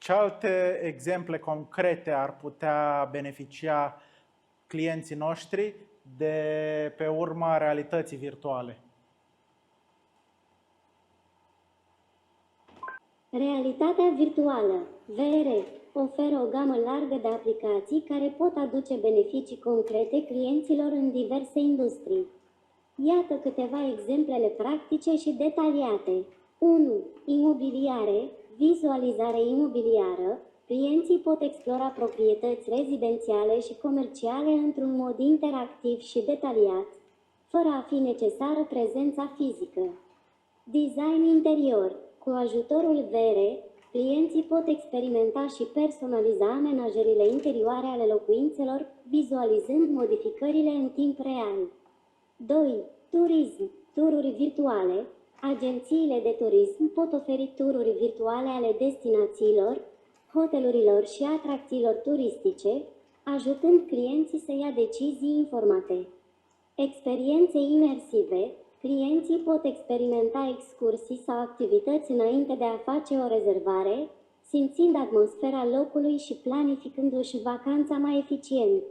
Ce alte exemple concrete ar putea beneficia clienții noștri de pe urma realității virtuale? Realitatea virtuală, VR, oferă o gamă largă de aplicații care pot aduce beneficii concrete clienților în diverse industrii. Iată câteva exemplele practice și detaliate. 1. Imobiliare, vizualizare imobiliară. Clienții pot explora proprietăți rezidențiale și comerciale într-un mod interactiv și detaliat, fără a fi necesară prezența fizică. Design interior. Cu ajutorul VR, clienții pot experimenta și personaliza amenajările interioare ale locuințelor, vizualizând modificările în timp real. 2. Turism. Tururi virtuale. Agențiile de turism pot oferi tururi virtuale ale destinațiilor, hotelurilor și atracțiilor turistice, ajutând clienții să ia decizii informate. Experiențe imersive. Clienții pot experimenta excursii sau activități înainte de a face o rezervare, simțind atmosfera locului și planificându-și vacanța mai eficient.